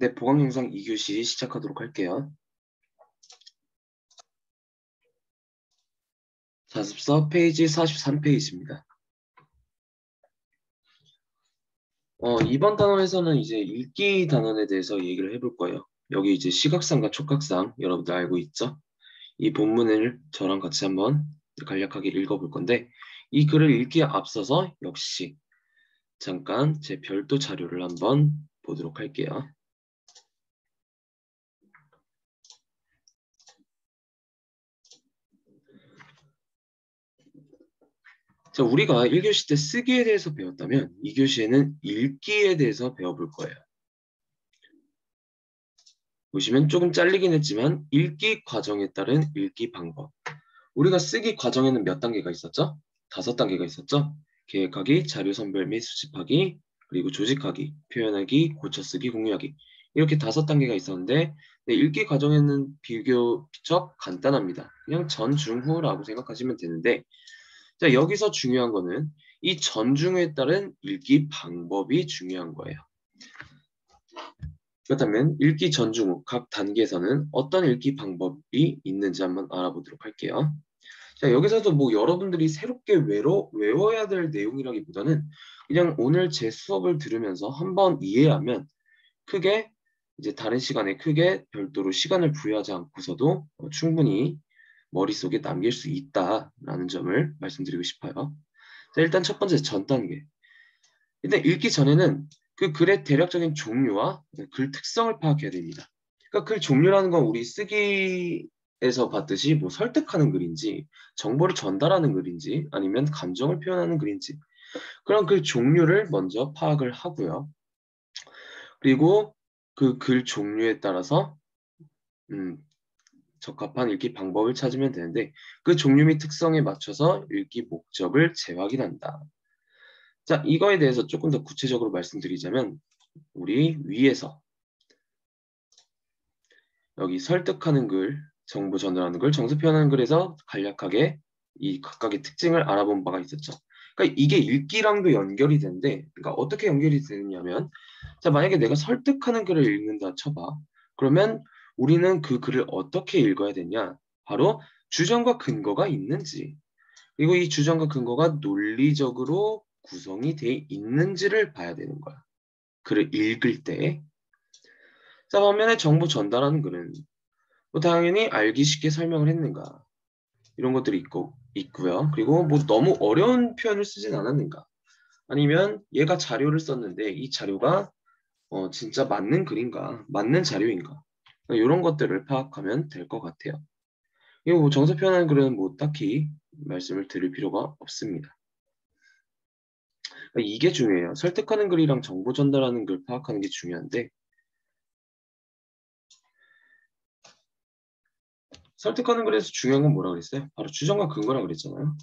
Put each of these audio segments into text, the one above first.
네, 보강 영상 2교시 시작하도록 할게요. 자습서 페이지 43페이지입니다. 이번 단원에서는 이제 읽기 단원에 대해서 얘기를 해볼 거예요. 여기 이제 시각상과 촉각상 여러분들 알고 있죠? 이 본문을 저랑 같이 한번 간략하게 읽어볼 건데 이 글을 읽기에 앞서서 역시 잠깐 제 별도 자료를 한번 보도록 할게요. 자, 우리가 1교시 때 쓰기에 대해서 배웠다면 2교시에는 읽기에 대해서 배워볼 거예요. 보시면 조금 잘리긴 했지만 읽기 과정에 따른 읽기 방법. 우리가 쓰기 과정에는 몇 단계가 있었죠? 5단계가 있었죠? 계획하기, 자료 선별 및 수집하기, 그리고 조직하기, 표현하기, 고쳐쓰기, 공유하기. 이렇게 5단계가 있었는데 읽기 과정에는 비교적 간단합니다. 그냥 전, 중, 후라고 생각하시면 되는데 자, 여기서 중요한 거는 이 전중에 따른 읽기 방법이 중요한 거예요. 그렇다면 읽기 전중 후 각 단계에서는 어떤 읽기 방법이 있는지 한번 알아보도록 할게요. 자, 여기서도 뭐 여러분들이 새롭게 외워야 될 내용이라기보다는 그냥 오늘 제 수업을 들으면서 한번 이해하면 크게 이제 다른 시간에 크게 별도로 시간을 부여하지 않고서도 충분히 머릿속에 남길 수 있다라는 점을 말씀드리고 싶어요. 자, 일단 첫 번째 전 단계. 일단 읽기 전에는 그 글의 대략적인 종류와 글 특성을 파악해야 됩니다. 그러니까 글 종류라는 건 우리 쓰기에서 봤듯이 뭐 설득하는 글인지, 정보를 전달하는 글인지, 아니면 감정을 표현하는 글인지 그런 글 종류를 먼저 파악을 하고요. 그리고 그 글 종류에 따라서 적합한 읽기 방법을 찾으면 되는데 그 종류 및 특성에 맞춰서 읽기 목적을 재확인한다. 자, 이거에 대해서 조금 더 구체적으로 말씀드리자면 우리 위에서 여기 설득하는 글, 정보 전달하는 글, 정서 표현하는 글에서 간략하게 이 각각의 특징을 알아본 바가 있었죠. 그러니까 이게 읽기랑도 연결이 되는데, 그러니까 어떻게 연결이 되느냐면, 자, 만약에 내가 설득하는 글을 읽는다 쳐봐. 그러면 우리는 그 글을 어떻게 읽어야 되냐? 바로 주장과 근거가 있는지, 그리고 이 주장과 근거가 논리적으로 구성이 돼 있는지를 봐야 되는 거야. 글을 읽을 때. 자, 반면에 정보 전달하는 글은 뭐 당연히 알기 쉽게 설명을 했는가 이런 것들이 있고요. 그리고 뭐 너무 어려운 표현을 쓰진 않았는가 아니면 얘가 자료를 썼는데 이 자료가 진짜 맞는 글인가 맞는 자료인가 이런 것들을 파악하면 될 것 같아요. 그리고 뭐 정서 표현하는 글은 뭐 딱히 말씀을 드릴 필요가 없습니다. 그러니까 이게 중요해요. 설득하는 글이랑 정보 전달하는 글 파악하는 게 중요한데 설득하는 글에서 중요한 건 뭐라 그랬어요? 바로 주장과 근거라 그랬잖아요.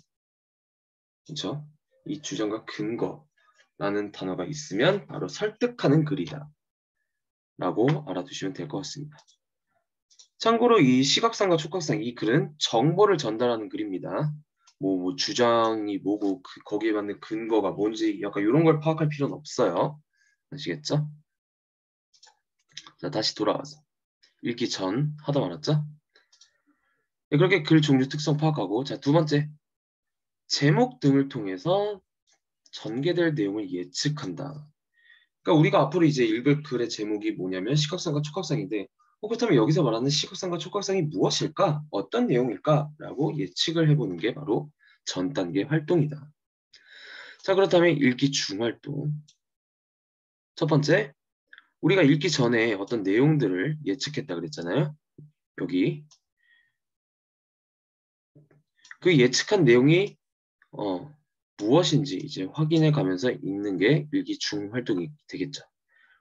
그렇죠? 이 주장과 근거라는 단어가 있으면 바로 설득하는 글이다 라고 알아두시면 될 것 같습니다. 참고로 이 시각상과 촉각상 이 글은 정보를 전달하는 글입니다. 뭐 주장이 뭐고 거기에 맞는 근거가 뭔지 약간 이런 걸 파악할 필요는 없어요. 아시겠죠? 자, 다시 돌아와서 읽기 전 하다 말았죠? 네, 그렇게 글 종류 특성 파악하고 자, 두 번째 제목 등을 통해서 전개될 내용을 예측한다. 그러니까 우리가 앞으로 이제 읽을 글의 제목이 뭐냐면 시각상과 촉각상인데 그렇다면 여기서 말하는 시각상과 촉각상이 무엇일까? 어떤 내용일까? 라고 예측을 해보는 게 바로 전 단계 활동이다. 자, 그렇다면 읽기 중 활동. 첫 번째, 우리가 읽기 전에 어떤 내용들을 예측했다 그랬잖아요. 여기. 그 예측한 내용이 무엇인지 이제 확인해 가면서 읽는 게 읽기 중 활동이 되겠죠.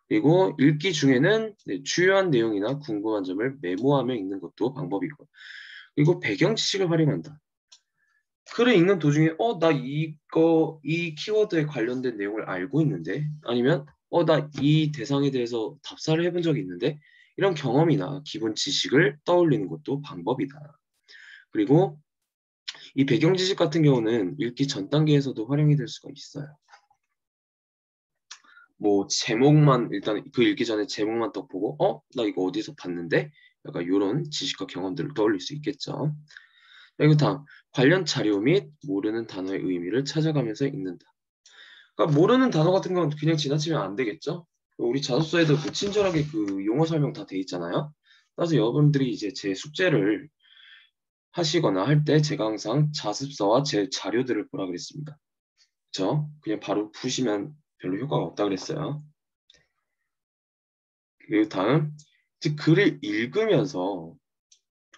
그리고 읽기 중에는 주요한 내용이나 궁금한 점을 메모하며 읽는 것도 방법이고 그리고 배경 지식을 활용한다. 글을 읽는 도중에 나 이 키워드에 관련된 내용을 알고 있는데 아니면 나 이 대상에 대해서 답사를 해본 적이 있는데 이런 경험이나 기본 지식을 떠올리는 것도 방법이다. 그리고 이 배경 지식 같은 경우는 읽기 전 단계에서도 활용이 될 수가 있어요. 뭐 제목만 일단 그 읽기 전에 제목만 딱 보고 나 이거 어디서 봤는데? 약간 이런 지식과 경험들을 떠올릴 수 있겠죠. 그리고 다음 관련 자료 및 모르는 단어의 의미를 찾아가면서 읽는다. 그러니까 모르는 단어 같은 건 그냥 지나치면 안 되겠죠. 우리 자소서에도 그 친절하게 그 용어 설명 다 돼 있잖아요. 따라서 여러분들이 이제 제 숙제를 하시거나 할 때 제가 항상 자습서와 제 자료들을 보라 그랬습니다. 그렇죠? 그냥 바로 푸시면 별로 효과가 없다 그랬어요. 그리고 다음 즉 글을 읽으면서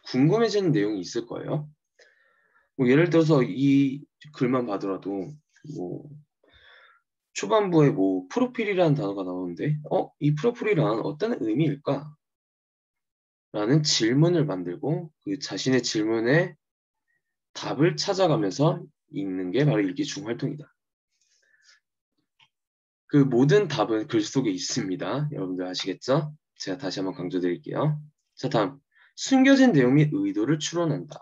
궁금해지는 내용이 있을 거예요. 뭐 예를 들어서 이 글만 봐더라도 뭐 초반부에 뭐 프로필이라는 단어가 나오는데 이 프로필이란 어떤 의미일까? 라는 질문을 만들고 그 자신의 질문에 답을 찾아가면서 읽는 게 바로 읽기 중 활동이다. 그 모든 답은 글 속에 있습니다. 여러분들 아시겠죠? 제가 다시 한번 강조드릴게요. 자, 다음. 숨겨진 내용 및 의도를 추론한다.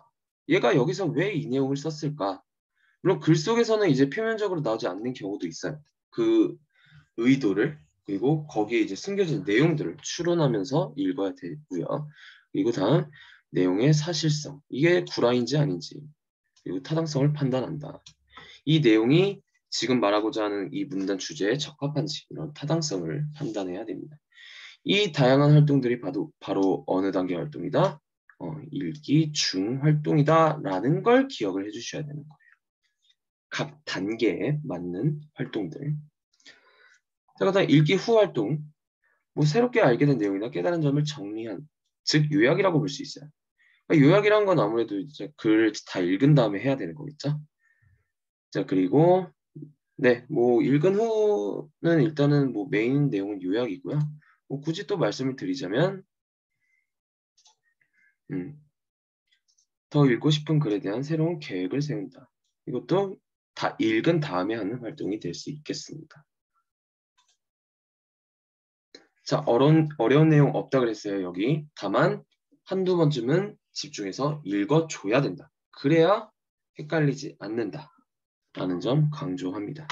얘가 여기서 왜 이 내용을 썼을까? 물론 글 속에서는 이제 표면적으로 나오지 않는 경우도 있어요. 그 의도를 그리고 거기에 이제 숨겨진 내용들을 추론하면서 읽어야 되고요. 그리고 다음 내용의 사실성. 이게 구라인지 아닌지 그리고 타당성을 판단한다. 이 내용이 지금 말하고자 하는 이 문단 주제에 적합한지 이런 타당성을 판단해야 됩니다. 이 다양한 활동들이 바로 어느 단계 활동이다? 읽기 중 활동이다 라는 걸 기억을 해주셔야 되는 거예요. 각 단계에 맞는 활동들. 자, 그다음 읽기 후 활동. 뭐 새롭게 알게 된 내용이나 깨달은 점을 정리한, 즉 요약이라고 볼 수 있어요. 그러니까 요약이란 건 아무래도 이제 글을 다 읽은 다음에 해야 되는 거겠죠. 자, 그리고 네, 뭐 읽은 후는 일단은 뭐 메인 내용은 요약이고요. 뭐 굳이 또 말씀을 드리자면 음, 더 읽고 싶은 글에 대한 새로운 계획을 세운다. 이것도 다 읽은 다음에 하는 활동이 될 수 있겠습니다. 자, 어려운 내용 없다 그랬어요, 여기. 다만 한두 번쯤은 집중해서 읽어줘야 된다. 그래야 헷갈리지 않는다. 라는 점 강조합니다.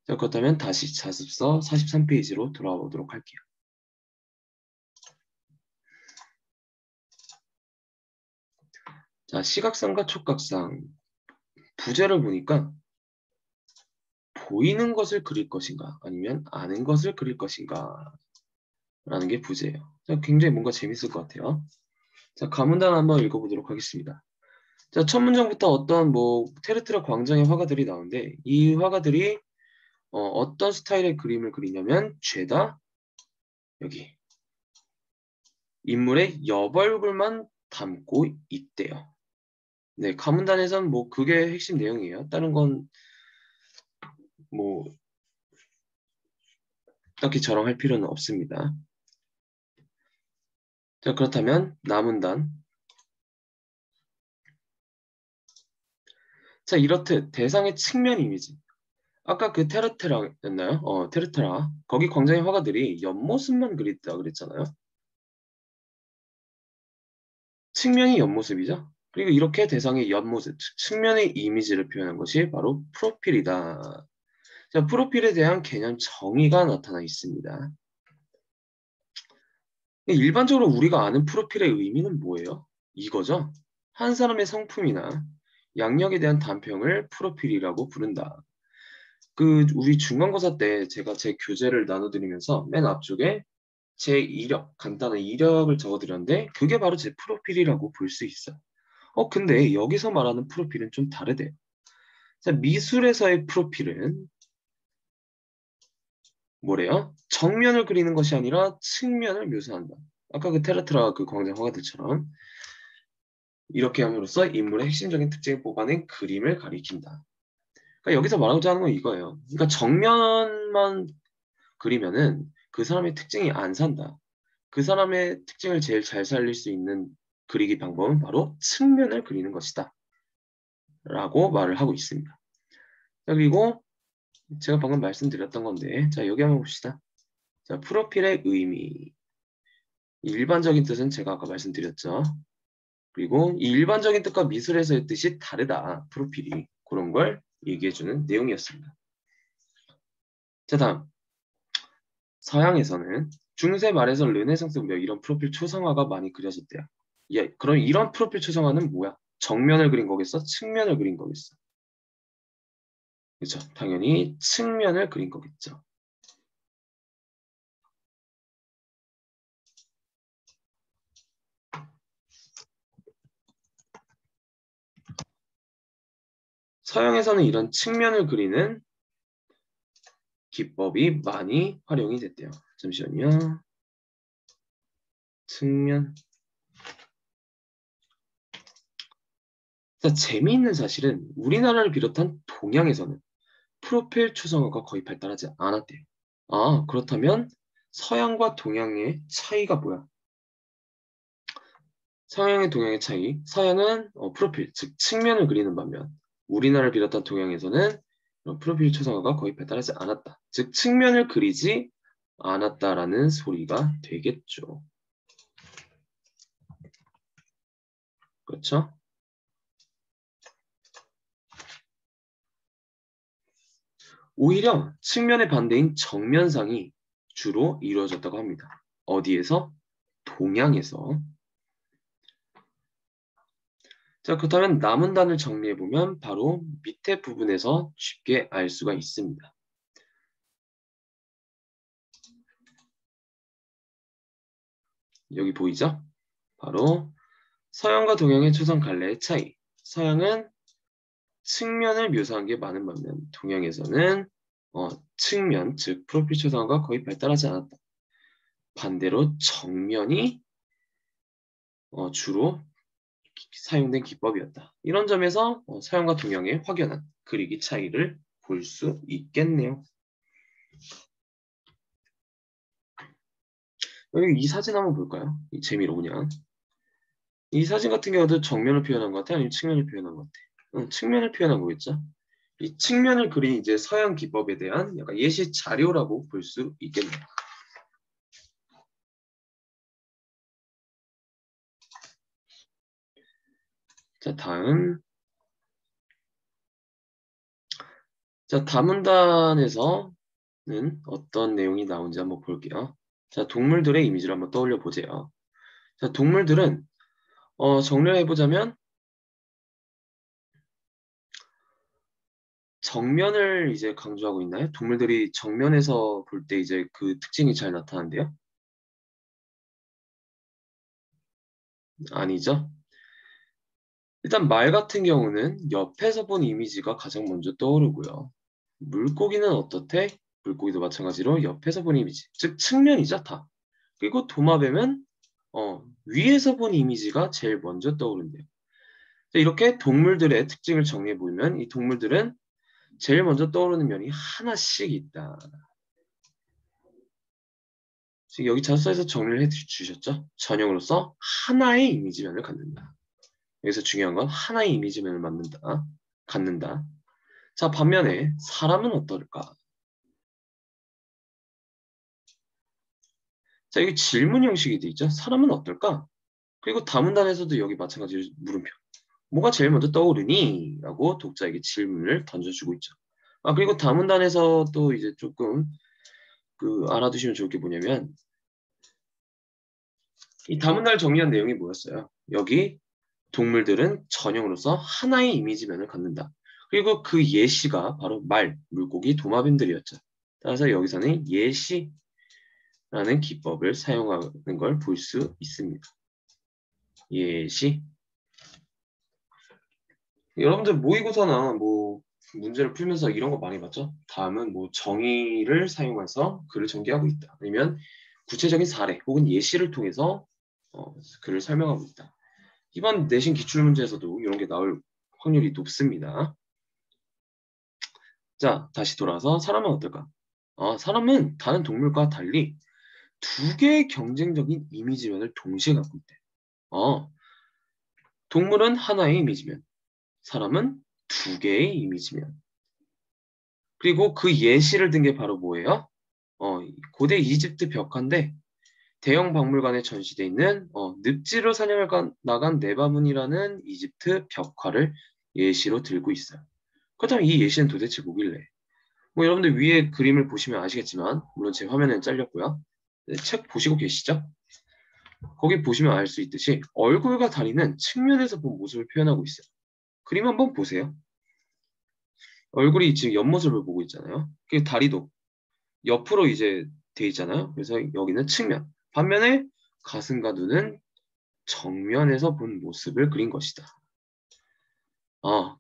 자, 그렇다면 다시 자습서 43페이지로 돌아와 보도록 할게요. 자, 시각상과 촉각상. 부제를 보니까 보이는 것을 그릴 것인가 아니면 아는 것을 그릴 것인가 라는 게 부제예요. 자, 굉장히 뭔가 재밌을 것 같아요. 자, 가문단 한번 읽어보도록 하겠습니다. 자, 첫 문장부터 어떤 뭐 테르트라 광장의 화가들이 나오는데 이 화가들이 어떤 스타일의 그림을 그리냐면 죄다 여기 인물의 옆 얼굴만 담고 있대요. 네, 가문단에선 뭐 그게 핵심 내용이에요. 다른 건 뭐 딱히 자랑할 필요는 없습니다. 자, 그렇다면 남은단. 자, 이렇듯 대상의 측면 이미지. 아까 그 테르테라였나요? 테르테라. 거기 광장의 화가들이 옆모습만 그렸다 그랬잖아요. 측면이 옆모습이죠. 그리고 이렇게 대상의 옆모습, 측면의 이미지를 표현한 것이 바로 프로필이다. 자, 프로필에 대한 개념 정의가 나타나 있습니다. 일반적으로 우리가 아는 프로필의 의미는 뭐예요? 이거죠. 한 사람의 성품이나 양력에 대한 단평을 프로필이라고 부른다. 그 우리 중간고사 때 제가 제 교재를 나눠드리면서 맨 앞쪽에 제 이력, 간단한 이력을 적어드렸는데 그게 바로 제 프로필이라고 볼 수 있어요. 근데 여기서 말하는 프로필은 좀 다르대요. 자, 미술에서의 프로필은 뭐래요? 정면을 그리는 것이 아니라 측면을 묘사한다. 아까 그 테라트라 그 광장 화가들처럼 이렇게 함으로써 인물의 핵심적인 특징을 뽑아낸 그림을 가리킨다. 그러니까 여기서 말하고자 하는 건 이거예요. 그러니까 정면만 그리면은 그 사람의 특징이 안 산다. 그 사람의 특징을 제일 잘 살릴 수 있는 그리기 방법은 바로 측면을 그리는 것이다. 라고 말을 하고 있습니다. 자, 그리고 제가 방금 말씀드렸던 건데, 자, 여기 한번 봅시다. 자, 프로필의 의미. 일반적인 뜻은 제가 아까 말씀드렸죠. 그리고 이 일반적인 뜻과 미술에서의 뜻이 다르다. 프로필이. 그런 걸 얘기해주는 내용이었습니다. 자, 다음. 서양에서는 중세 말에서 르네상스 무렵 이런 프로필 초상화가 많이 그려졌대요. 예, 그럼 이런 프로필 초상화는 뭐야? 정면을 그린 거겠어? 측면을 그린 거겠어? 그렇죠. 당연히 측면을 그린 거겠죠. 서양에서는 이런 측면을 그리는 기법이 많이 활용이 됐대요. 잠시만요. 측면. 자, 재미있는 사실은 우리나라를 비롯한 동양에서는 프로필 초상화가 거의 발달하지 않았대요. 아, 그렇다면 서양과 동양의 차이가 뭐야? 서양의 동양의 차이. 서양은 프로필, 즉 측면을 그리는 반면 우리나라를 비롯한 동양에서는 프로필 초상화가 거의 발달하지 않았다. 즉 측면을 그리지 않았다라는 소리가 되겠죠. 그렇죠? 오히려 측면의 반대인 정면상이 주로 이루어졌다고 합니다. 어디에서? 동양에서. 자, 그렇다면 남은 단을 정리해보면 바로 밑에 부분에서 쉽게 알 수가 있습니다. 여기 보이죠? 바로 서양과 동양의 초상 갈래의 차이. 서양은 측면을 묘사한 게 많은 반면 동양에서는 측면, 즉 프로필 초상화가 거의 발달하지 않았다. 반대로 정면이 주로 사용된 기법이었다. 이런 점에서 서양과 동양의 확연한 그리기 차이를 볼 수 있겠네요. 여기 이 사진 한번 볼까요? 이 재미로 그냥. 이 사진 같은 경우도 정면을 표현한 것 같아? 아니면 측면을 표현한 것 같아? 측면을 표현한 거겠죠? 이 측면을 그린 이제 서양 기법에 대한 약간 예시 자료라고 볼 수 있겠네요. 자, 다음. 자, 다문단에서는 어떤 내용이 나온지 한번 볼게요. 자, 동물들의 이미지를 한번 떠올려 보세요. 자, 동물들은 정리를 해보자면 정면을 이제 강조하고 있나요? 동물들이 정면에서 볼 때 이제 그 특징이 잘 나타난대요? 아니죠. 일단 말 같은 경우는 옆에서 본 이미지가 가장 먼저 떠오르고요. 물고기는 어떻대? 물고기도 마찬가지로 옆에서 본 이미지, 즉 측면이죠, 다. 그리고 도마뱀은 위에서 본 이미지가 제일 먼저 떠오른대요. 이렇게 동물들의 특징을 정리해 보면 이 동물들은 제일 먼저 떠오르는 면이 하나씩 있다. 지금 여기 자소서에서 정리를 해주셨죠? 전형으로서 하나의 이미지면을 갖는다. 여기서 중요한 건 하나의 이미지면을 갖는다. 자, 반면에 사람은 어떨까? 자, 여기 질문 형식이 돼 있죠? 사람은 어떨까? 그리고 다문단에서도 여기 마찬가지로 물음표. 뭐가 제일 먼저 떠오르니? 라고 독자에게 질문을 던져주고 있죠. 아, 그리고 다문단에서 또 이제 조금 알아두시면 좋을 게 뭐냐면 이 다문단을 정리한 내용이 뭐였어요? 여기 동물들은 전형으로서 하나의 이미지면을 갖는다. 그리고 그 예시가 바로 말, 물고기, 도마뱀들이었죠. 따라서 여기서는 예시라는 기법을 사용하는 걸 볼 수 있습니다. 예시. 여러분들 모의고사나 뭐 문제를 풀면서 이런 거 많이 봤죠? 다음은 뭐 정의를 사용해서 글을 전개하고 있다. 아니면 구체적인 사례 혹은 예시를 통해서 글을 설명하고 있다. 이번 내신 기출문제에서도 이런 게 나올 확률이 높습니다. 자, 다시 돌아와서 사람은 어떨까? 사람은 다른 동물과 달리 두 개의 경쟁적인 이미지면을 동시에 갖고 있대. 동물은 하나의 이미지면, 사람은 두 개의 이미지면. 그리고 그 예시를 든 게 바로 뭐예요? 고대 이집트 벽화인데 대형 박물관에 전시되어 있는 늪지로 사냥을 나간 네바문이라는 이집트 벽화를 예시로 들고 있어요. 그렇다면 이 예시는 도대체 뭐길래? 뭐 여러분들 위에 그림을 보시면 아시겠지만 물론 제 화면은 잘렸고요. 네, 책 보시고 계시죠? 거기 보시면 알 수 있듯이 얼굴과 다리는 측면에서 본 모습을 표현하고 있어요. 그림 한번 보세요. 얼굴이 지금 옆모습을 보고 있잖아요. 그리고 다리도 옆으로 이제 돼 있잖아요. 그래서 여기는 측면. 반면에 가슴과 눈은 정면에서 본 모습을 그린 것이다.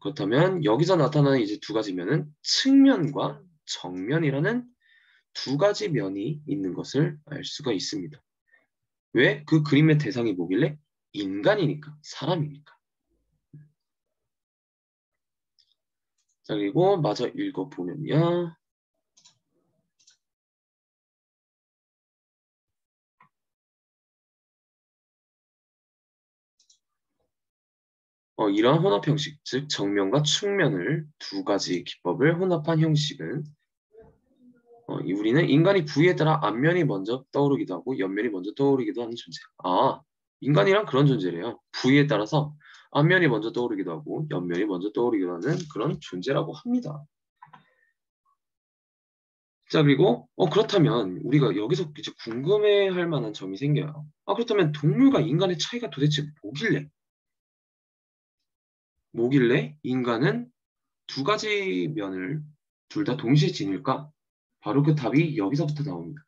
그렇다면 여기서 나타나는 이제 두 가지 면은 측면과 정면이라는 두 가지 면이 있는 것을 알 수가 있습니다. 왜? 그 그림의 대상이 뭐길래? 인간이니까, 사람이니까. 자, 그리고 마저 읽어보면요. 이러한 혼합 형식, 즉 정면과 측면을 두 가지 기법을 혼합한 형식은 우리는 인간이 부위에 따라 앞면이 먼저 떠오르기도 하고 옆면이 먼저 떠오르기도 하는 존재. 인간이란 그런 존재래요. 부위에 따라서 앞면이 먼저 떠오르기도 하고 옆면이 먼저 떠오르기도 하는 그런 존재라고 합니다. 자, 그리고 그렇다면 우리가 여기서 이제 궁금해할 만한 점이 생겨요. 그렇다면 동물과 인간의 차이가 도대체 뭐길래 인간은 두 가지 면을 둘 다 동시에 지닐까? 바로 그 답이 여기서부터 나옵니다.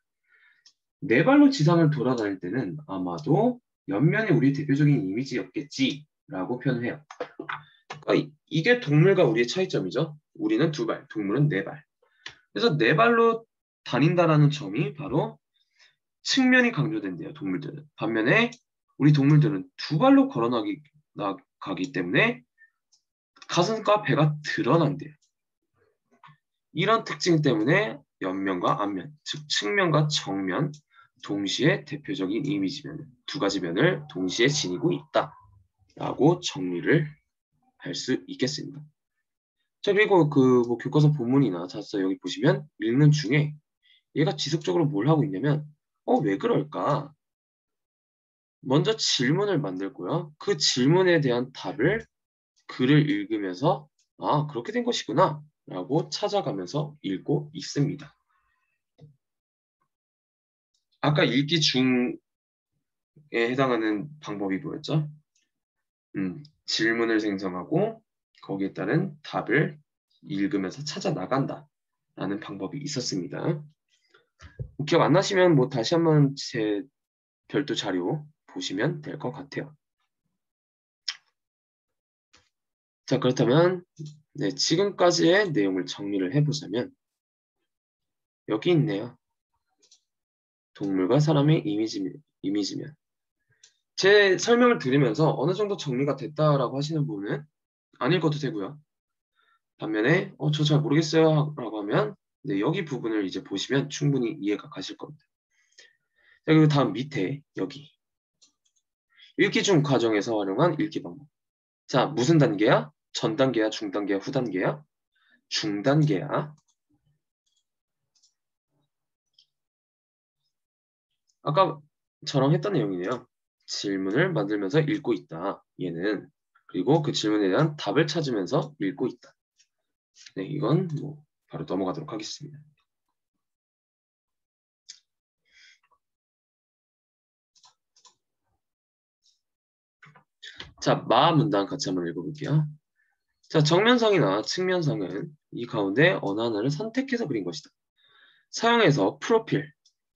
네 발로 지상을 돌아다닐 때는 아마도 옆면이 우리의 대표적인 이미지였겠지라고 표현을 해요. 그러니까 이게 동물과 우리의 차이점이죠. 우리는 두 발, 동물은 네 발. 그래서 네 발로 다닌다라는 점이 바로 측면이 강조된대요, 동물들은. 반면에 우리 동물들은 두 발로 가기 때문에 가슴과 배가 드러난대요. 이런 특징 때문에 옆면과 앞면, 즉 측면과 정면, 동시에 대표적인 이미지면 두 가지 면을 동시에 지니고 있다라고 정리를 할 수 있겠습니다. 자, 그리고 그 뭐 교과서 본문이나 자서 여기 보시면 읽는 중에 얘가 지속적으로 뭘 하고 있냐면 왜 그럴까? 먼저 질문을 만들고요. 그 질문에 대한 답을 글을 읽으면서 그렇게 된 것이구나 라고 찾아가면서 읽고 있습니다. 아까 읽기 중에 해당하는 방법이 뭐였죠? 질문을 생성하고 거기에 따른 답을 읽으면서 찾아 나간다 라는 방법이 있었습니다. 기억 안 나시면 뭐 다시 한번 제 별도 자료 보시면 될 것 같아요. 자, 그렇다면 지금까지의 내용을 정리를 해보자면 여기 있네요. 동물과 사람의 이미지면. 제 설명을 들으면서 어느 정도 정리가 됐다라고 하시는 분은 안 읽어도 되고요. 반면에 저 잘 모르겠어요 라고 하면 여기 부분을 이제 보시면 충분히 이해가 가실 겁니다. 자, 그리고 다음 밑에 여기 읽기 중 과정에서 활용한 읽기 방법. 자, 무슨 단계야? 전 단계야, 중 단계야, 후 단계야? 중 단계야. 아까처럼 했던 내용이네요. 질문을 만들면서 읽고 있다. 얘는. 그리고 그 질문에 대한 답을 찾으면서 읽고 있다. 네, 이건 뭐 바로 넘어가도록 하겠습니다. 자, 마 문단 같이 한번 읽어볼게요. 자, 정면상이나 측면상은 이 가운데 어느 하나를 선택해서 그린 것이다. 사용해서 프로필,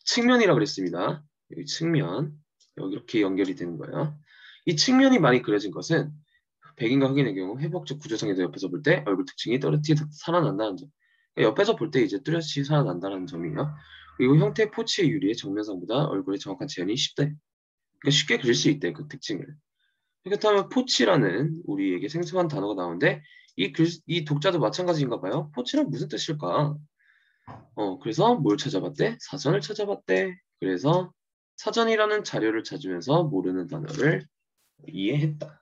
측면이라고 그랬습니다. 여기 측면, 여기 이렇게 연결이 되는 거예요. 이 측면이 많이 그려진 것은 백인과 흑인의 경우 회복적 구조상에서 옆에서 볼 때 얼굴 특징이 또렷이 살아난다는 점. 그러니까 옆에서 볼 때 이제 뚜렷이 살아난다는 점이에요. 그리고 형태 포치의 유리의 정면상보다 얼굴의 정확한 재현이 쉽대. 그러니까 쉽게 그릴 수 있대, 그 특징을. 그렇다면 포치라는 우리에게 생소한 단어가 나오는데 이 독자도 마찬가지인가 봐요. 포치란 무슨 뜻일까? 그래서 뭘 찾아봤대? 사전을 찾아봤대. 그래서 사전이라는 자료를 찾으면서 모르는 단어를 이해했다.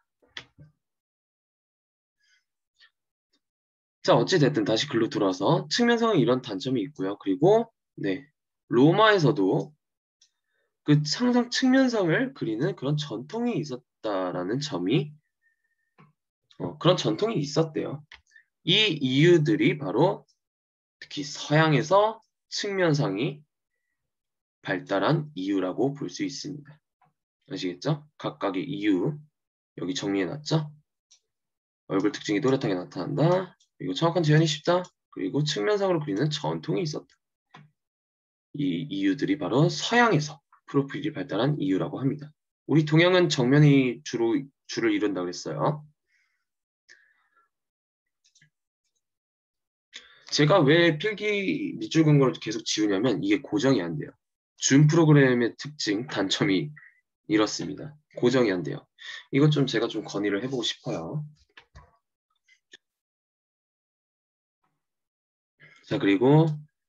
자, 어찌됐든 다시 글로 돌아와서 측면상은 이런 단점이 있고요. 그리고 로마에서도 그 항상 측면상을 그리는 그런 전통이 있었다라는 점이 그런 전통이 있었대요. 이 이유들이 바로 특히 서양에서 측면상이 발달한 이유라고 볼 수 있습니다. 아시겠죠? 각각의 이유 여기 정리해놨죠? 얼굴 특징이 또렷하게 나타난다. 그리고 정확한 재현이 쉽다. 그리고 측면상으로 그리는 전통이 있었다. 이 이유들이 바로 서양에서 프로필이 발달한 이유라고 합니다. 우리 동양은 정면이 주를 이룬다고 했어요. 제가 왜 필기 밑줄 긋은 걸 계속 지우냐면 이게 고정이 안 돼요. 줌 프로그램의 특징, 단점이 이렇습니다. 고정이 안 돼요. 이것 좀 제가 좀 건의를 해보고 싶어요. 자, 그리고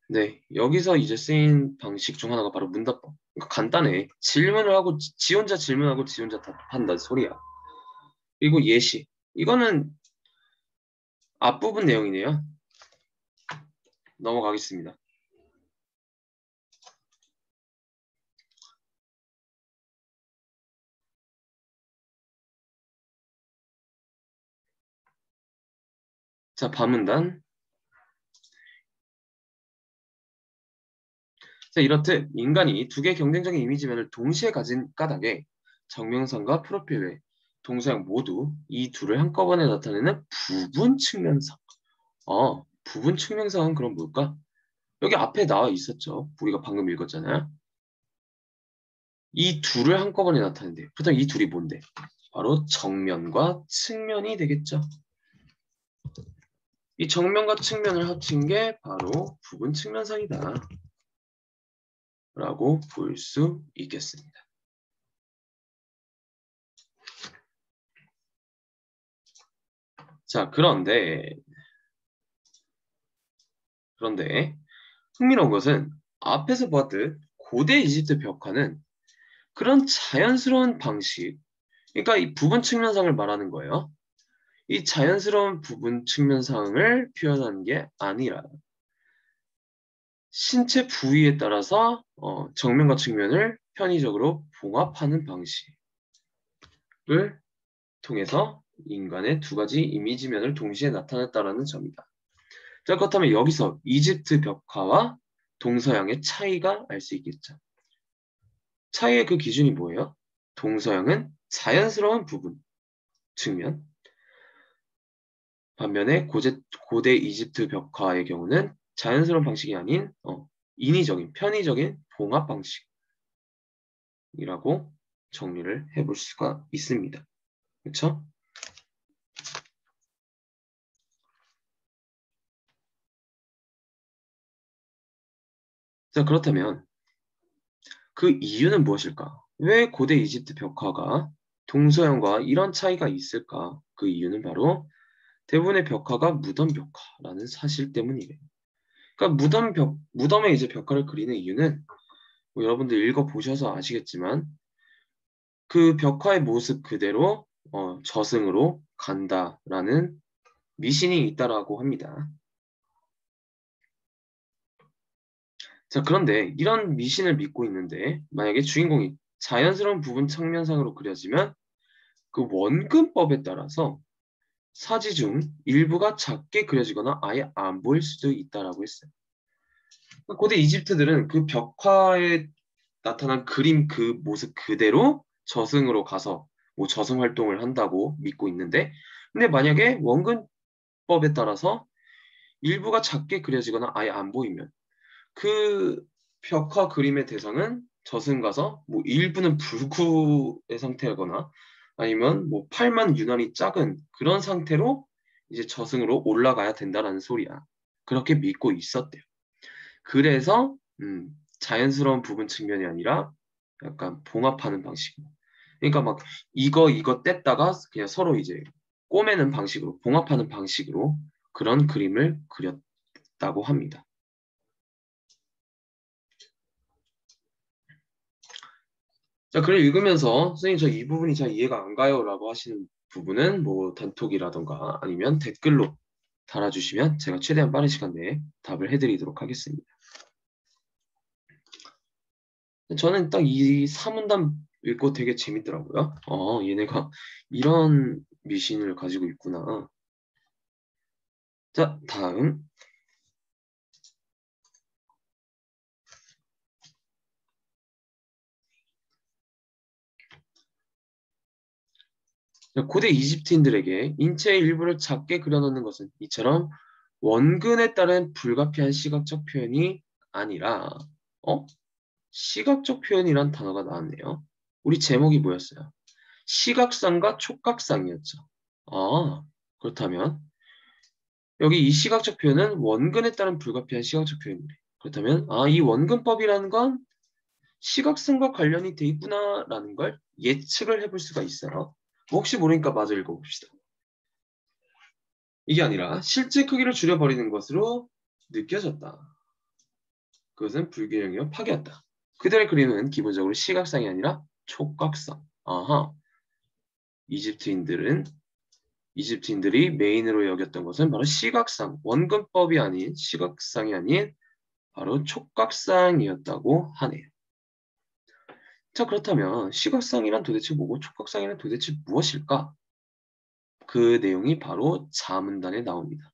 네, 여기서 이제 쓰인 방식 중 하나가 바로 문답법. 그러니까 간단해. 질문을 하고 지 혼자 질문하고 지 혼자 답한다 소리야. 그리고 예시. 이거는 앞부분 내용이네요. 넘어가겠습니다. 자, 반문단. 자, 이렇듯 인간이 두 개의 경쟁적인 이미지면을 동시에 가진 까닭에 정명상과 프로필 외 동서양 모두 이 둘을 한꺼번에 나타내는 부분 측면상. 부분 측면상은 그럼 뭘까? 여기 앞에 나와 있었죠. 우리가 방금 읽었잖아요. 이 둘을 한꺼번에 나타낸대. 그렇다면 이 둘이 뭔데? 바로 정면과 측면이 되겠죠. 이 정면과 측면을 합친 게 바로 부분 측면상이다. 라고 볼 수 있겠습니다. 자, 그런데 흥미로운 것은 앞에서 보았듯 고대 이집트 벽화는 그런 자연스러운 방식, 그러니까 이 부분 측면상을 말하는 거예요. 이 자연스러운 부분 측면상을 표현하는 게 아니라 신체 부위에 따라서 정면과 측면을 편의적으로 봉합하는 방식을 통해서 인간의 두 가지 이미지면을 동시에 나타냈다는 점이다. 자, 그렇다면 여기서 이집트 벽화와 동서양의 차이가 알 수 있겠죠. 차이의 그 기준이 뭐예요? 동서양은 자연스러운 부분, 측면. 반면에 고대 이집트 벽화의 경우는 자연스러운 방식이 아닌 인위적인, 편의적인 봉합 방식이라고 정리를 해볼 수가 있습니다. 그렇죠? 자, 그렇다면 그 이유는 무엇일까? 왜 고대 이집트 벽화가 동서양과 이런 차이가 있을까? 그 이유는 바로 대부분의 벽화가 무덤 벽화라는 사실 때문이래요. 그러니까 무덤에 이제 벽화를 그리는 이유는 뭐 여러분들 읽어보셔서 아시겠지만 그 벽화의 모습 그대로 저승으로 간다라는 미신이 있다라고 합니다. 자, 그런데 이런 미신을 믿고 있는데 만약에 주인공이 자연스러운 부분 측면상으로 그려지면 그 원근법에 따라서 사지 중 일부가 작게 그려지거나 아예 안 보일 수도 있다라고 했어요. 고대 이집트들은 그 벽화에 나타난 그림 그 모습 그대로 저승으로 가서 뭐 저승 활동을 한다고 믿고 있는데 근데 만약에 원근법에 따라서 일부가 작게 그려지거나 아예 안 보이면 그 벽화 그림의 대상은 저승 가서 뭐 일부는 불구의 상태거나 아니면 뭐 팔만 유난히 작은 그런 상태로 이제 저승으로 올라가야 된다라는 소리야. 그렇게 믿고 있었대요. 그래서 자연스러운 부분 측면이 아니라 약간 봉합하는 방식. 그러니까 막 이거 뗐다가 그냥 서로 이제 꼬매는 방식으로 봉합하는 방식으로 그런 그림을 그렸다고 합니다. 자, 글을 읽으면서 선생님 저 이 부분이 잘 이해가 안 가요라고 하시는 부분은 뭐 단톡이라던가 아니면 댓글로 달아주시면 제가 최대한 빠른 시간 내에 답을 해드리도록 하겠습니다. 저는 딱 이 사문단 읽고 되게 재밌더라고요. 얘네가 이런 미신을 가지고 있구나. 자, 다음. 고대 이집트인들에게 인체의 일부를 작게 그려놓는 것은 이처럼 원근에 따른 불가피한 시각적 표현이 아니라 어? 시각적 표현이란 단어가 나왔네요. 우리 제목이 뭐였어요? 시각상과 촉각상이었죠. 아, 그렇다면 여기 이 시각적 표현은 원근에 따른 불가피한 시각적 표현이래. 그렇다면 이 원근법이라는 건 시각성과 관련이 돼 있구나라는 걸 예측을 해볼 수가 있어요. 혹시 모르니까 마저 읽어봅시다. 이게 아니라 실제 크기를 줄여버리는 것으로 느껴졌다. 그것은 불균형이요 파괴였다. 그들의 그림은 기본적으로 시각상이 아니라 촉각상. 아하. 이집트인들이 메인으로 여겼던 것은 바로 시각상, 원근법이 아닌 시각상이 아닌 바로 촉각상이었다고 하네요. 자, 그렇다면 시각상이란 도대체 뭐고 촉각상이란 도대체 무엇일까? 그 내용이 바로 자문단에 나옵니다.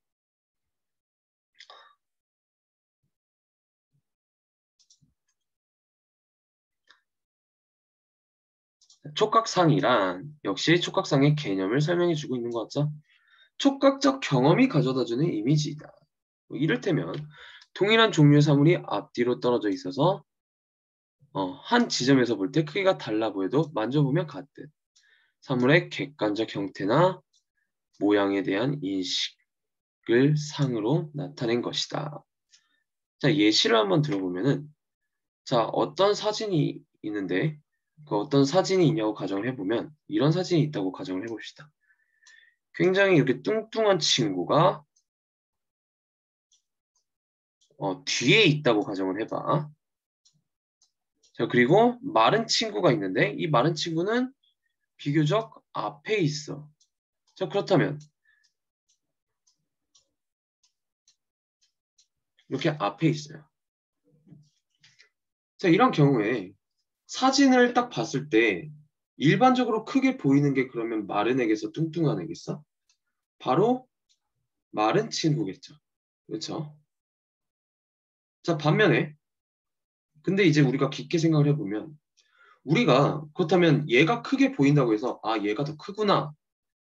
촉각상이란 역시 촉각상의 개념을 설명해주고 있는 것 같죠? 촉각적 경험이 가져다주는 이미지이다. 이를테면 동일한 종류의 사물이 앞뒤로 떨어져 있어서 한 지점에서 볼 때 크기가 달라 보여도 만져보면 같듯 사물의 객관적 형태나 모양에 대한 인식을 상으로 나타낸 것이다. 자, 예시를 한번 들어보면은 자, 어떤 사진이 있는데 그 어떤 사진이 있냐고 가정을 해보면 이런 사진이 있다고 가정을 해봅시다. 굉장히 이렇게 뚱뚱한 친구가 뒤에 있다고 가정을 해봐. 자, 그리고 마른 친구가 있는데 이 마른 친구는 비교적 앞에 있어. 자, 그렇다면 이렇게 앞에 있어요. 자, 이런 경우에 사진을 딱 봤을 때 일반적으로 크게 보이는 게 그러면 마른 애겠어? 뚱뚱한 애겠어? 바로 마른 친구겠죠. 그렇죠? 자, 반면에 근데 이제 우리가 깊게 생각을 해보면 우리가 그렇다면 얘가 크게 보인다고 해서 얘가 더 크구나.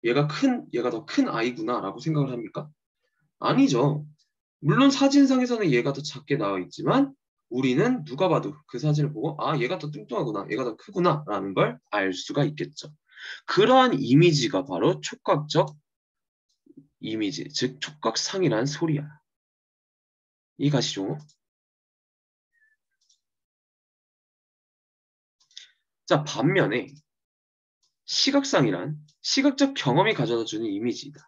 얘가 더 큰 아이구나 라고 생각을 합니까? 아니죠. 물론 사진상에서는 얘가 더 작게 나와 있지만 우리는 누가 봐도 그 사진을 보고 얘가 더 뚱뚱하구나. 얘가 더 크구나 라는 걸 알 수가 있겠죠. 그러한 이미지가 바로 촉각적 이미지, 즉 촉각상이란 소리야. 이 가시죠. 자, 반면에 시각상이란 시각적 경험이 가져다주는 이미지이다.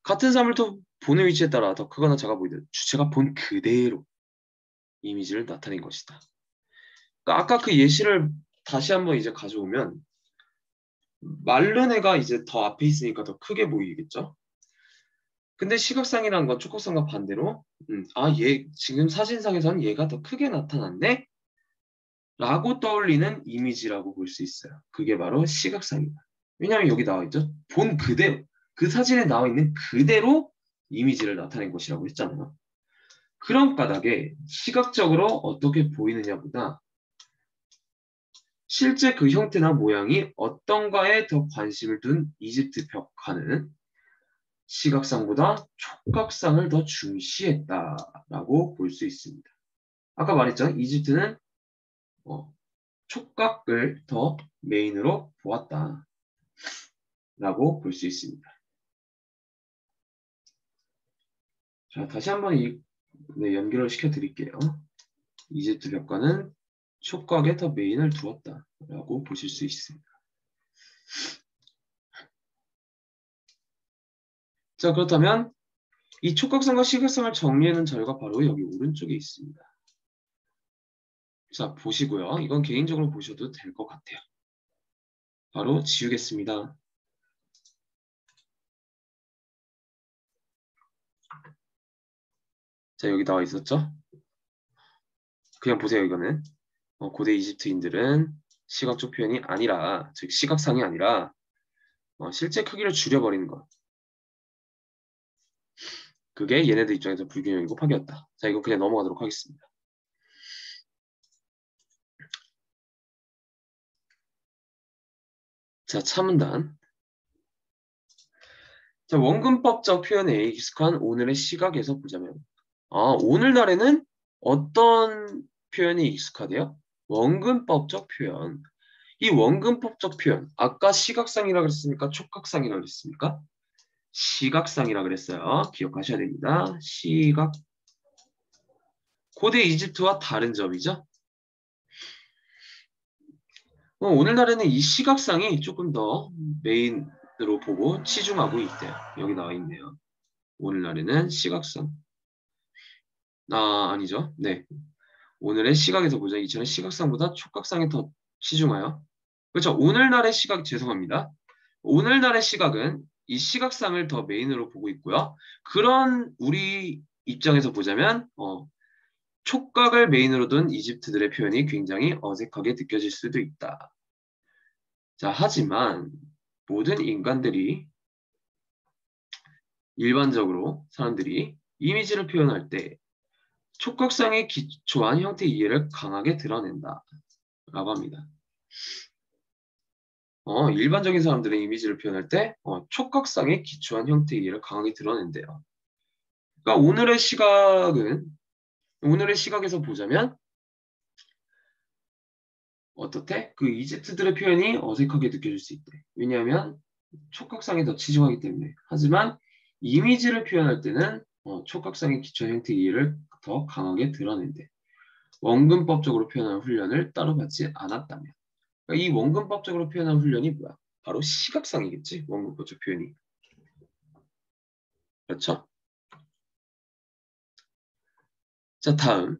같은 사물을 보는 위치에 따라 더 크거나 작아 보이듯 주체가 본 그대로 이미지를 나타낸 것이다. 그러니까 아까 그 예시를 다시 한번 이제 가져오면 마른 애가 이제 더 앞에 있으니까 더 크게 보이겠죠? 근데 시각상이라는 건 촉각상과 반대로 얘 지금 사진상에서는 얘가 더 크게 나타났네? 라고 떠올리는 이미지라고 볼 수 있어요. 그게 바로 시각상이다. 왜냐하면 여기 나와 있죠. 본 그대로 그 사진에 나와 있는 그대로 이미지를 나타낸 것이라고 했잖아요. 그런 까닭에 시각적으로 어떻게 보이느냐보다 실제 그 형태나 모양이 어떤가에 더 관심을 둔 이집트 벽화는 시각상보다 촉각상을 더 중시했다라고 볼 수 있습니다. 아까 말했죠. 이집트는 촉각을 더 메인으로 보았다라고 볼 수 있습니다. 자, 다시 한번 연결을 시켜드릴게요. 이집트 벽화는 촉각에 더 메인을 두었다라고 보실 수 있습니다. 자, 그렇다면 이 촉각성과 시각성을 정리하는 자료가 바로 여기 오른쪽에 있습니다. 자, 보시고요. 이건 개인적으로 보셔도 될 것 같아요. 바로 지우겠습니다. 자, 여기 나와 있었죠? 그냥 보세요, 이거는. 고대 이집트인들은 시각적 표현이 아니라, 즉 시각상이 아니라 실제 크기를 줄여버리는 것. 그게 얘네들 입장에서 불균형이고 파괴였다. 자, 이거 그냥 넘어가도록 하겠습니다. 자, 차문단. 자, 원근법적 표현에 익숙한 오늘의 시각에서 보자면, 오늘날에는 어떤 표현이 익숙하대요? 원근법적 표현. 이 원근법적 표현, 아까 시각상이라 그랬습니까? 촉각상이라 그랬습니까? 시각상이라 그랬어요. 기억하셔야 됩니다. 시각. 고대 이집트와 다른 점이죠. 오늘날에는 이 시각상이 조금 더 메인으로 보고 치중하고 있대요. 여기 나와 있네요. 오늘날에는 시각상. 아니죠. 네. 오늘의 시각에서 보자. 이전의 시각상보다 촉각상에 더 치중하여. 그렇죠. 오늘날의 시각, 죄송합니다. 오늘날의 시각은 이 시각상을 더 메인으로 보고 있고요. 그런 우리 입장에서 보자면, 촉각을 메인으로 둔 이집트들의 표현이 굉장히 어색하게 느껴질 수도 있다. 자, 하지만 모든 인간들이 일반적으로 사람들이 이미지를 표현할 때 촉각상의 기초한 형태 이해를 강하게 드러낸다 라고 합니다. 일반적인 사람들의 이미지를 표현할 때 촉각상의 기초한 형태 이해를 강하게 드러낸대요. 그러니까 오늘의 시각에서 보자면 어떻게? 그 이집트들의 표현이 어색하게 느껴질 수 있대. 왜냐하면 촉각상이 더 치중하기 때문에. 하지만 이미지를 표현할 때는 촉각상의 기초 형태 이해를 더 강하게 드러낸대. 원근법적으로 표현한 훈련을 따로 받지 않았다면. 그러니까 이 원근법적으로 표현한 훈련이 뭐야? 바로 시각상이겠지. 원근법적 표현이. 그렇죠? 자, 다음.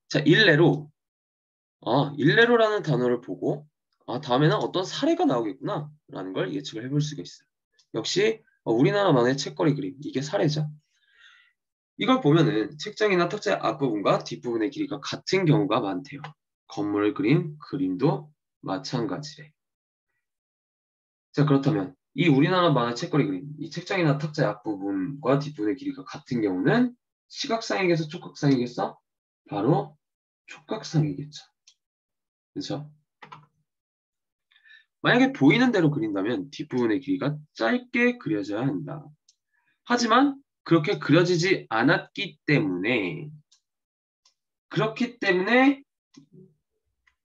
자, 일례로라는 단어를 보고 다음에는 어떤 사례가 나오겠구나 라는 걸 예측을 해볼 수가 있어요. 역시 우리나라만의 책거리 그림, 이게 사례죠. 이걸 보면은 책장이나 탁자의 앞부분과 뒷부분의 길이가 같은 경우가 많대요. 건물을 그린 그림도 마찬가지래. 자, 그렇다면 이 우리나라 만화 책거리 그림, 이 책장이나 탁자의 앞부분과 뒷부분의 길이가 같은 경우는 시각상이겠어, 촉각상이겠어? 바로 촉각상이겠죠. 그렇죠? 만약에 보이는 대로 그린다면 뒷부분의 길이가 짧게 그려져야 한다. 하지만 그렇게 그려지지 않았기 때문에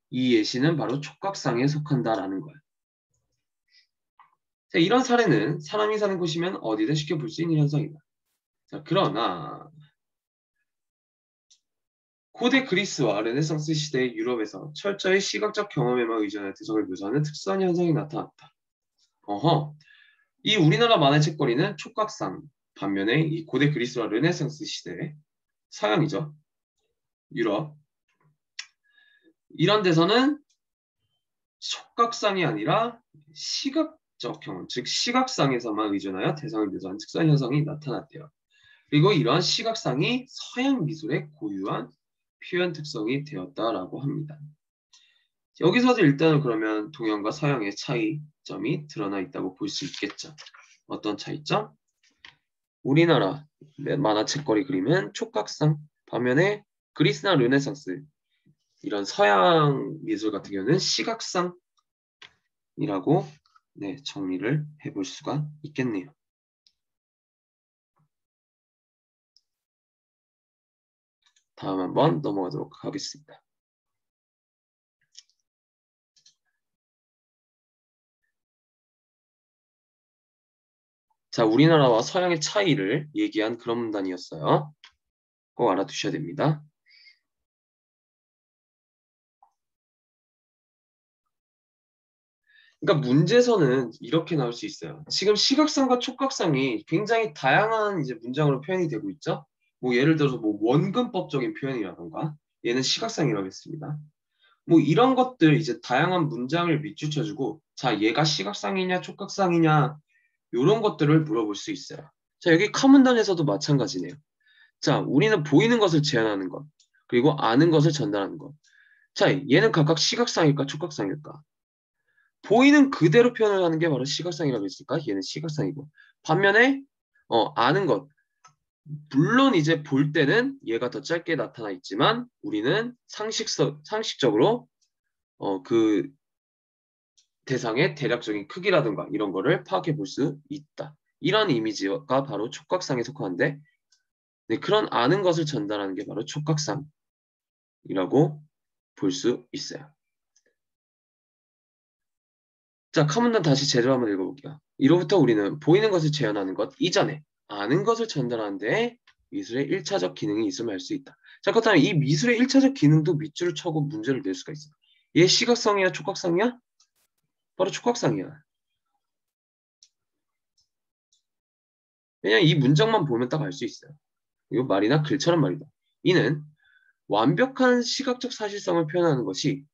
이 예시는 바로 촉각상에 속한다라는 거예요. 자, 이런 사례는 사람이 사는 곳이면 어디든 쉽게 볼 수 있는 현상이다. 자, 그러나 고대 그리스와 르네상스 시대의 유럽에서 철저히 시각적 경험에만 의존한 대성을 묘사하는 특수한 현상이 나타났다. 이 우리나라 만화의 책거리는 촉각상, 반면에 이 고대 그리스와 르네상스 시대, 서양이죠. 유럽. 이런 데서는 촉각상이 아니라 시각적 경험, 즉 시각상에서만 의존하여 대상을 묘사하는 특수한 현상이 나타났대요. 그리고 이러한 시각상이 서양 미술의 고유한 표현 특성이 되었다라고 합니다. 여기서도 일단은 그러면 동양과 서양의 차이점이 드러나 있다고 볼 수 있겠죠. 어떤 차이점? 우리나라 만화책거리 그림은 촉각상, 반면에 그리스나 르네상스 이런 서양 미술 같은 경우는 시각상이라고 정리를 해볼 수가 있겠네요. 다음 한번 넘어가도록 하겠습니다. 자, 우리나라와 서양의 차이를 얘기한 그런 문단이었어요. 꼭 알아두셔야 됩니다. 그러니까 문제에서는 이렇게 나올 수 있어요. 지금 시각상과 촉각상이 굉장히 다양한 이제 문장으로 표현이 되고 있죠. 뭐 예를 들어서 뭐 원근법적인 표현이라던가 얘는 시각상이라고 했습니다. 뭐 이런 것들 이제 다양한 문장을 밑줄쳐주고 자 얘가 시각상이냐 촉각상이냐 이런 것들을 물어볼 수 있어요. 자 여기 카문단에서도 마찬가지네요. 자 우리는 보이는 것을 제한하는 것 그리고 아는 것을 전달하는 것. 자 얘는 각각 시각상일까 촉각상일까? 보이는 그대로 표현을 하는 게 바로 시각상이라고 했으니까 얘는 시각상이고 반면에 아는 것 물론 이제 볼 때는 얘가 더 짧게 나타나 있지만 우리는 상식적으로 그 대상의 대략적인 크기라든가 이런 거를 파악해 볼 수 있다. 이런 이미지가 바로 촉각상에 속하는데 네, 그런 아는 것을 전달하는 게 바로 촉각상이라고 볼 수 있어요. 자, 카문단 다시 제대로 한번 읽어볼게요. 이로부터 우리는 보이는 것을 재현하는 것 이전에 아는 것을 전달하는 데 미술의 1차적 기능이 있음을 알 수 있다. 자, 그렇다면 이 미술의 1차적 기능도 밑줄을 쳐고 문제를 낼 수가 있어. 얘 시각상이야, 촉각상이야? 바로 촉각상이야. 그냥 이 문장만 보면 딱 알 수 있어요. 이거 말이나 글처럼 말이다. 이는 완벽한 시각적 사실성을 표현하는 것이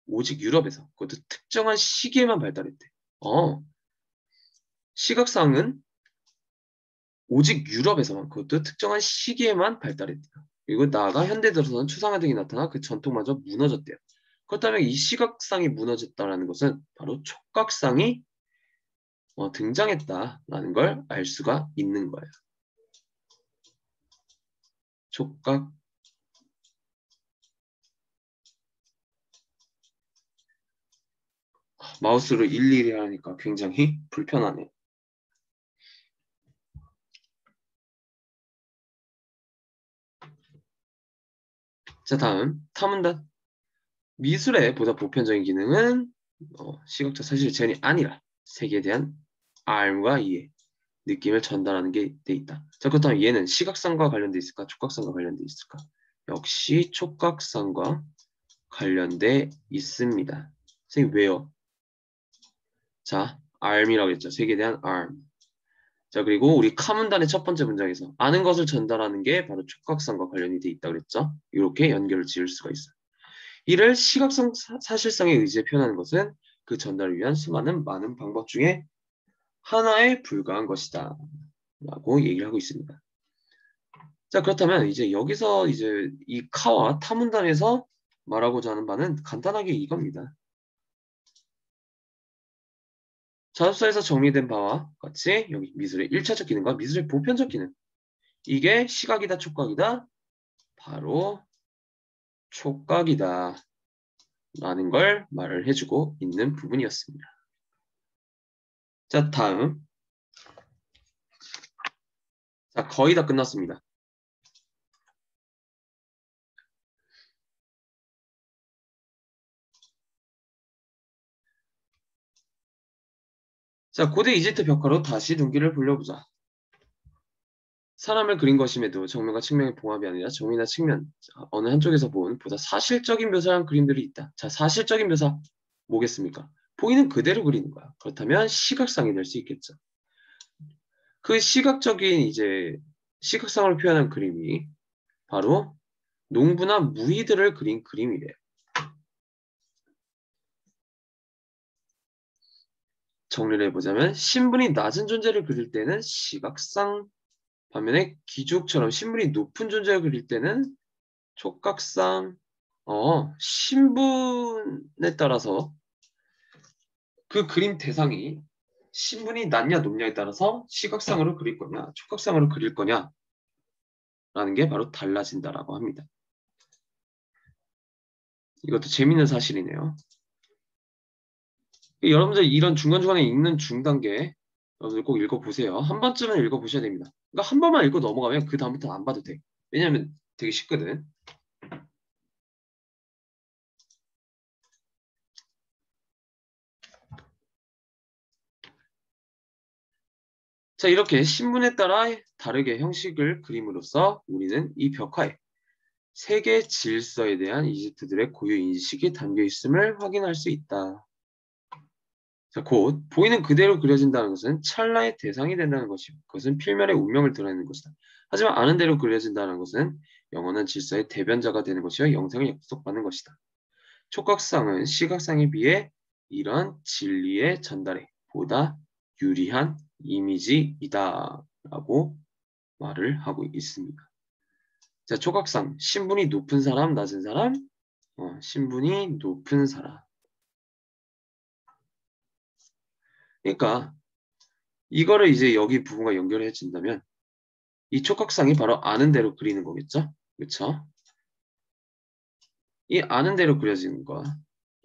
오직 유럽에서 그것도 특정한 시기에만 발달했대. 시각상은 오직 유럽에서만 그것도 특정한 시기에만 발달했대요. 그리고 나아가 현대 들어서는 추상화 등이 나타나 그 전통마저 무너졌대요. 그렇다면 이 시각상이 무너졌다는 것은 바로 촉각상이 등장했다라는 걸 알 수가 있는 거예요. 촉각. 마우스로 일일이 하니까 굉장히 불편하네. 자, 다음 탐문단. 미술의 보다 보편적인 기능은 시각적 사실 재현이 아니라 세계에 대한 알과 이해, 느낌을 전달하는 게 돼 있다. 자, 그렇다면 얘는 시각상과 관련돼 있을까? 촉각상과 관련돼 있을까? 역시 촉각상과 관련돼 있습니다. 선생님 왜요? 자, arm이라고 했죠. 세계에 대한 arm. 자, 그리고 우리 카문단의 첫 번째 문장에서 아는 것을 전달하는 게 바로 촉각상과 관련이 돼 있다고 그랬죠. 이렇게 연결을 지을 수가 있어요. 이를 시각성 사실성에 의지해 표현하는 것은 그 전달을 위한 수많은 많은 방법 중에 하나에 불과한 것이다 라고 얘기를 하고 있습니다. 자, 그렇다면 이제 여기서 이제 이 카와 타문단에서 말하고자 하는 바는 간단하게 이겁니다. 자습서에서 정리된 바와 같이 여기 미술의 1차적 기능과 미술의 보편적 기능, 이게 시각이다 촉각이다? 바로 촉각이다 라는 걸 말을 해주고 있는 부분이었습니다. 자, 다음. 자, 거의 다 끝났습니다. 자, 고대 이집트 벽화로 다시 눈길을 돌려보자. 사람을 그린 것임에도 정면과 측면의 봉합이 아니라 정면이나 측면, 어느 한쪽에서 본 보다 사실적인 묘사한 그림들이 있다. 자, 사실적인 묘사 뭐겠습니까? 보이는 그대로 그리는 거야. 그렇다면 시각상이 될 수 있겠죠. 그 시각적인 이제 시각상을 표현한 그림이 바로 농부나 무희들을 그린 그림이래요. 정리를 해보자면 신분이 낮은 존재를 그릴 때는 시각상, 반면에 귀족처럼 신분이 높은 존재를 그릴 때는 촉각상, 신분에 따라서 그 그림 대상이 신분이 낮냐 높냐에 따라서 시각상으로 그릴 거냐 촉각상으로 그릴 거냐라는 게 바로 달라진다라고 합니다. 이것도 재밌는 사실이네요. 여러분들 이런 중간중간에 읽는 중단계 여러분들 꼭 읽어보세요. 한 번쯤은 읽어보셔야 됩니다. 그러니까 한 번만 읽고 넘어가면 그 다음부터 안 봐도 돼. 왜냐면 되게 쉽거든. 자, 이렇게 신분에 따라 다르게 형식을 그림으로써 우리는 이 벽화에 세계 질서에 대한 이집트들의 고유 인식이 담겨 있음을 확인할 수 있다. 자, 곧 보이는 그대로 그려진다는 것은 찰나의 대상이 된다는 것이고 그것은 필면의 운명을 드러내는 것이다. 하지만 아는 대로 그려진다는 것은 영원한 질서의 대변자가 되는 것이요 영생을 약속받는 것이다. 촉각상은 시각상에 비해 이런 진리의 전달에 보다 유리한 이미지이다 라고 말을 하고 있습니다. 자, 촉각상 신분이 높은 사람, 낮은 사람, 신분이 높은 사람. 그러니까 이거를 이제 여기 부분과 연결해 준다면 이 촉각상이 바로 아는 대로 그리는 거겠죠? 그렇죠? 이 아는 대로 그려지는 거.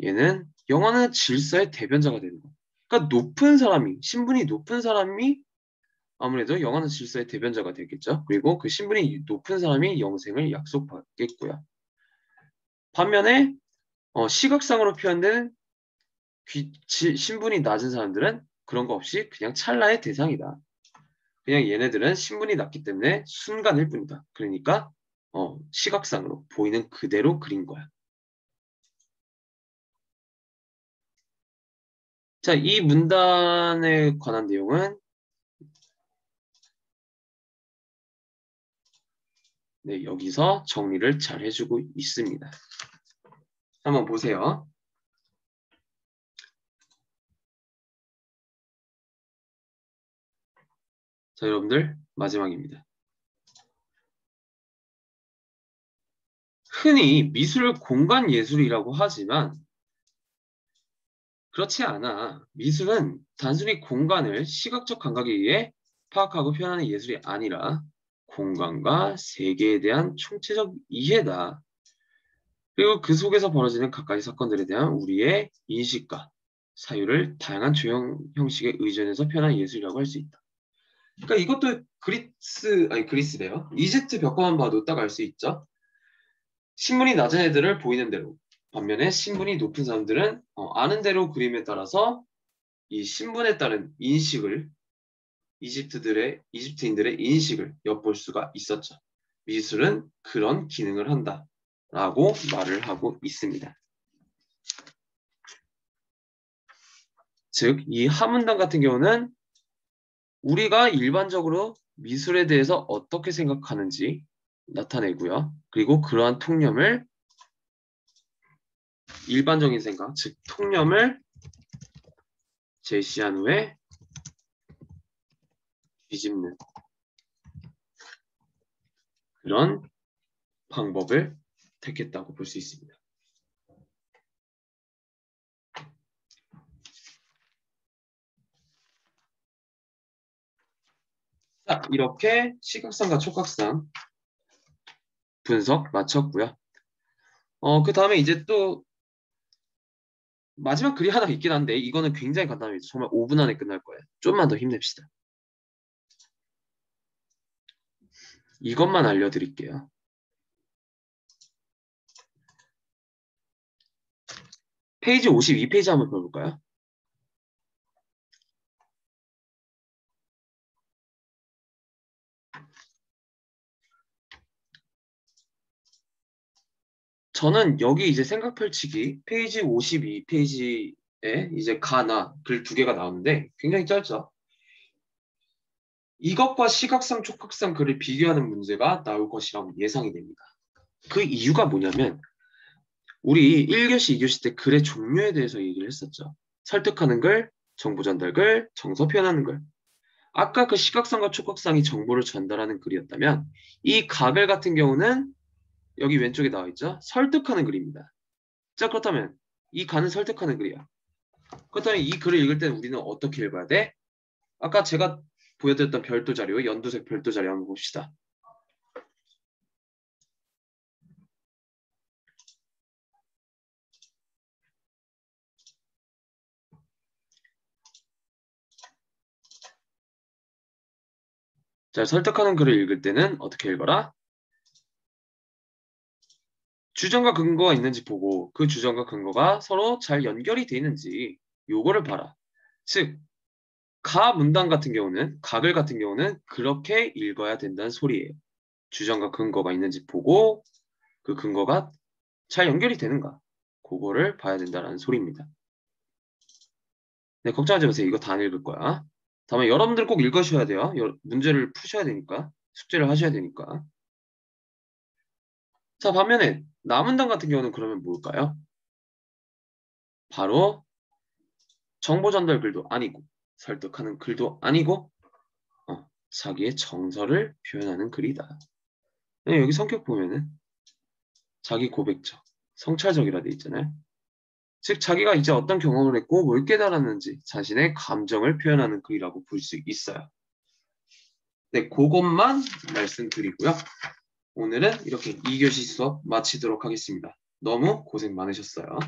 얘는 영원한 질서의 대변자가 되는 거. 그러니까 높은 사람이, 신분이 높은 사람이 아무래도 영하는 질서의 대변자가 되겠죠. 그리고 그 신분이 높은 사람이 영생을 약속받겠고요. 반면에 시각상으로 표현된 신분이 낮은 사람들은 그런 거 없이 그냥 찰나의 대상이다. 그냥 얘네들은 신분이 낮기 때문에 순간일 뿐이다. 그러니까 시각상으로 보이는 그대로 그린 거야. 자, 이 문단에 관한 내용은 네, 여기서 정리를 잘 해주고 있습니다. 한번 보세요. 자, 여러분들 마지막입니다. 흔히 미술을 공간 예술이라고 하지만 그렇지 않아. 미술은 단순히 공간을 시각적 감각에 의해 파악하고 표현하는 예술이 아니라 공간과 세계에 대한 총체적 이해다. 그리고 그 속에서 벌어지는 각가지 사건들에 대한 우리의 인식과 사유를 다양한 조형 형식에 의존해서 표현한 예술이라고 할 수 있다. 그러니까 이것도 그리스래요. 이집트 벽화만 봐도 딱 알 수 있죠. 신분이 낮은 애들을 보이는 대로, 반면에 신분이 높은 사람들은 아는 대로 그림에 따라서 이 신분에 따른 인식을 이집트인들의 인식을 엿볼 수가 있었죠. 미술은 그런 기능을 한다라고 말을 하고 있습니다. 즉, 이 하문단 같은 경우는 우리가 일반적으로 미술에 대해서 어떻게 생각하는지 나타내고요. 그리고 그러한 통념을 일반적인 생각, 즉 통념을 제시한 후에 뒤집는 그런 방법을 택했다고 볼 수 있습니다. 자, 이렇게 시각상과 촉각상 분석 마쳤고요. 그 다음에 이제 또 마지막 글이 하나 있긴 한데 이거는 굉장히 간단합니다. 정말 5분 안에 끝날 거예요. 좀만 더 힘냅시다. 이것만 알려드릴게요. 페이지 52페이지 한번 볼까요? 저는 여기 이제 생각 펼치기 페이지 52페이지에 이제 가나 글 2개가 나오는데 굉장히 짧죠. 이것과 시각상, 촉각상 글을 비교하는 문제가 나올 것이라고 예상이 됩니다. 그 이유가 뭐냐면 우리 1교시, 2교시 때 글의 종류에 대해서 얘기를 했었죠. 설득하는 글, 정보 전달 글, 정서 표현하는 글. 아까 그 시각상과 촉각상이 정보를 전달하는 글이었다면 이 가글 같은 경우는 여기 왼쪽에 나와 있죠. 설득하는 글입니다. 자, 그렇다면 이 가는 설득하는 글이야. 그렇다면 이 글을 읽을 때는 우리는 어떻게 읽어야 돼? 아까 제가 보여드렸던 별도 자료, 연두색 별도 자료 한번 봅시다. 자, 설득하는 글을 읽을 때는 어떻게 읽어라? 주장과 근거가 있는지 보고 그 주장과 근거가 서로 잘 연결이 돼 있는지 요거를 봐라. 즉, 가 문단 같은 경우는, 가글 같은 경우는 그렇게 읽어야 된다는 소리예요. 주장과 근거가 있는지 보고 그 근거가 잘 연결이 되는가 그거를 봐야 된다는 소리입니다. 네, 걱정하지 마세요. 이거 다 안 읽을 거야. 다음에 여러분들 꼭 읽으셔야 돼요. 문제를 푸셔야 되니까. 숙제를 하셔야 되니까. 자, 반면에 남은단 같은 경우는 그러면 뭘까요? 바로 정보 전달 글도 아니고 설득하는 글도 아니고 자기의 정서를 표현하는 글이다. 네, 여기 성격 보면은 자기 고백적, 성찰적이라 돼 있잖아요. 즉 자기가 이제 어떤 경험을 했고 뭘 깨달았는지 자신의 감정을 표현하는 글이라고 볼 수 있어요. 네, 그것만 말씀드리고요. 오늘은 이렇게 2교시 수업 마치도록 하겠습니다. 너무 고생 많으셨어요.